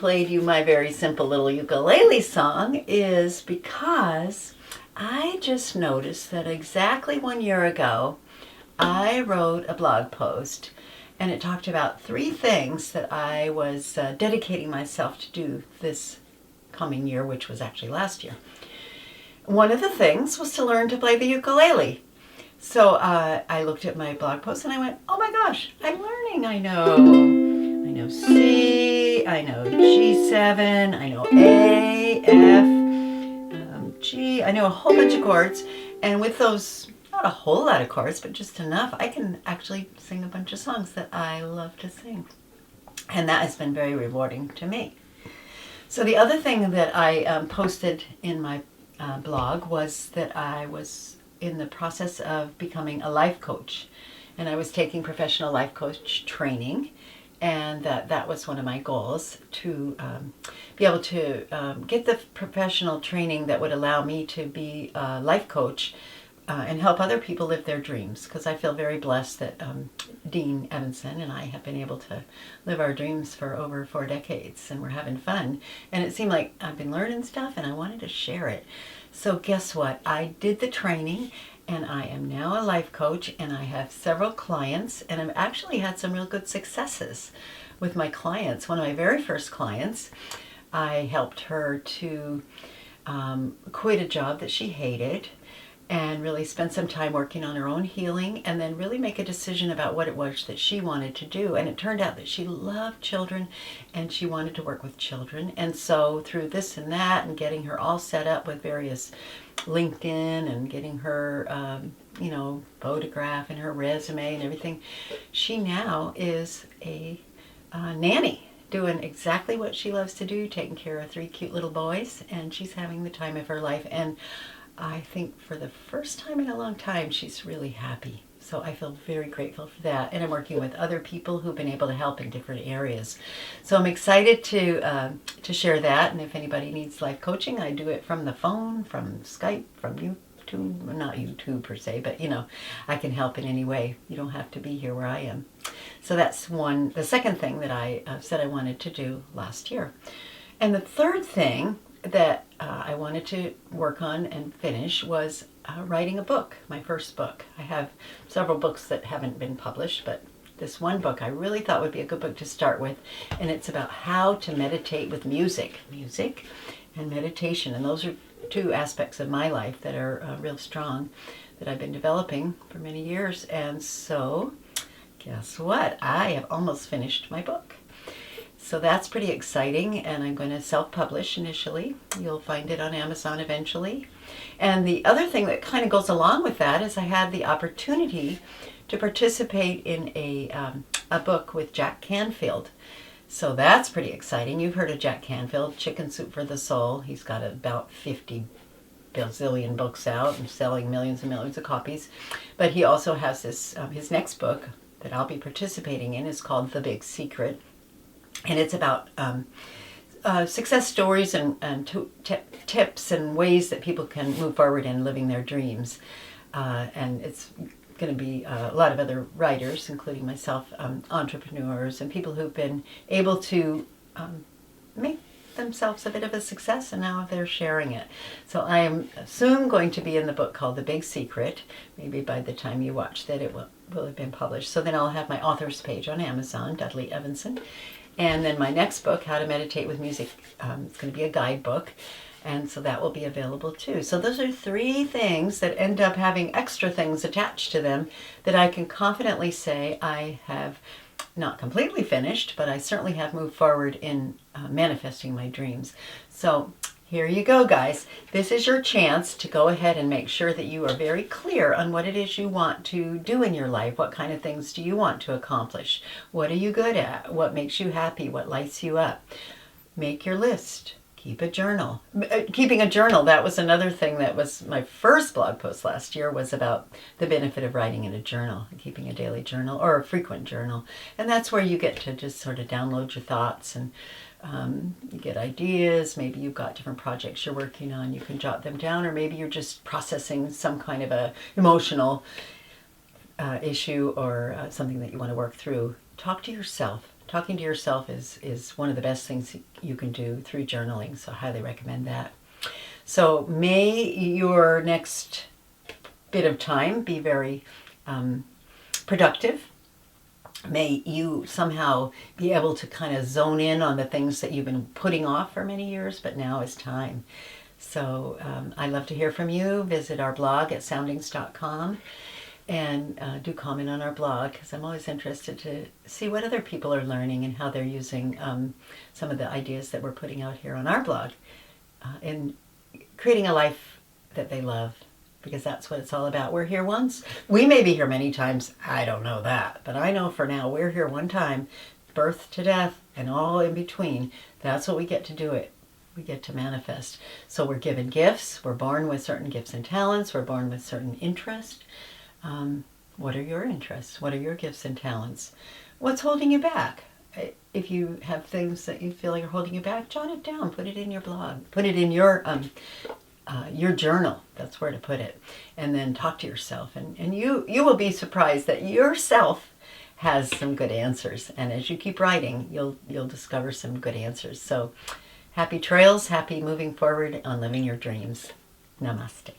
played you my very simple little ukulele song is because I just noticed that exactly 1 year ago, I wrote a blog post and it talked about 3 things that I was dedicating myself to do this coming year, which was actually last year. One of the things was to learn to play the ukulele. So I looked at my blog post and I went, oh my gosh, I'm learning. I know C, I know G7, I know A, F, G. I know a whole bunch of chords. And with those, not a whole lot of chords, but just enough, I can actually sing a bunch of songs that I love to sing. And that has been very rewarding to me. So the other thing that I posted in my blog was that I was in the process of becoming a life coach, and I was taking professional life coach training, and that was one of my goals, to be able to get the professional training that would allow me to be a life coach and help other people live their dreams, because I feel very blessed that Dean Evenson and I have been able to live our dreams for over 4 decades, and we're having fun, and it seemed like I've been learning stuff and I wanted to share it. So guess what? I did the training and I am now a life coach, and I have several clients, and I've actually had some real good successes with my clients. One of my very first clients, I helped her to quit a job that she hated and really spend some time working on her own healing, and then really make a decision about what it was that she wanted to do. And it turned out that she loved children and she wanted to work with children. And so through this and that, and getting her all set up with various LinkedIn and getting her photograph and her resume and everything, she now is a nanny, doing exactly what she loves to do, taking care of 3 cute little boys, and she's having the time of her life. And I think for the first time in a long time, she's really happy. So I feel very grateful for that. And I'm working with other people who've been able to help in different areas. So I'm excited to share that. And if anybody needs life coaching, I do it from the phone, from Skype, from YouTube. Not YouTube per se, but I can help in any way. You don't have to be here where I am. So that's one. The second thing that I said I wanted to do last year. And the third thing that I wanted to work on and finish was writing a book, my first book. I have several books that haven't been published, but this one book I really thought would be a good book to start with, and it's about how to meditate with music and meditation. And those are 2 aspects of my life that are real strong, that I've been developing for many years. And so guess what? I have almost finished my book. So that's pretty exciting, and I'm going to self-publish initially. You'll find it on Amazon eventually. And the other thing that kind of goes along with that is I had the opportunity to participate in a book with Jack Canfield. So that's pretty exciting. You've heard of Jack Canfield, Chicken Soup for the Soul. He's got about 50 bazillion books out and selling millions and millions of copies. But he also has this, his next book that I'll be participating in is called The Big Secret. And it's about success stories and tips and ways that people can move forward in living their dreams. And it's going to be a lot of other writers, including myself, entrepreneurs, and people who've been able to make themselves a bit of a success, and now they're sharing it. So I am soon going to be in the book called The Big Secret. Maybe by the time you watch that, it will have been published. So then I'll have my author's page on Amazon, Dudley Evenson. And then my next book, How to Meditate with Music, it's going to be a guidebook, and so that will be available too. So those are 3 things that end up having extra things attached to them that I can confidently say I have not completely finished, but I certainly have moved forward in manifesting my dreams. So here you go, guys. This is your chance to go ahead and make sure that you are very clear on what it is you want to do in your life. What kind of things do you want to accomplish? What are you good at? What makes you happy? What lights you up? Make your list. Keep a journal. Keeping a journal, that was another thing that was my first blog post last year, was about the benefit of writing in a journal, keeping a daily journal or a frequent journal. And that's where you get to just sort of download your thoughts, and you get ideas. Maybe you've got different projects you're working on. You can jot them down, or maybe you're just processing some kind of a emotional issue or something that you want to work through. Talk to yourself. talking to yourself is one of the best things you can do through journaling, so I highly recommend that. So may your next bit of time be very productive. May you somehow be able to kind of zone in on the things that you've been putting off for many years, but now is time. So I'd love to hear from you. Visit our blog at soundings.com and do comment on our blog, because I'm always interested to see what other people are learning and how they're using some of the ideas that we're putting out here on our blog in creating a life that they love, because that's what it's all about. We're here once. We may be here many times. I don't know that. But I know for now we're here one time, birth to death and all in between. That's what we get to do it. We get to manifest. So we're given gifts. We're born with certain gifts and talents. We're born with certain interests. What are your interests? What are your gifts and talents? What's holding you back? If you have things that you feel like are holding you back, jot it down. Put it in your blog. Put it in your journal. That's where to put it. And then talk to yourself. And you will be surprised that yourself has some good answers. And as you keep writing, you'll discover some good answers. So happy trails, happy moving forward on living your dreams. Namaste.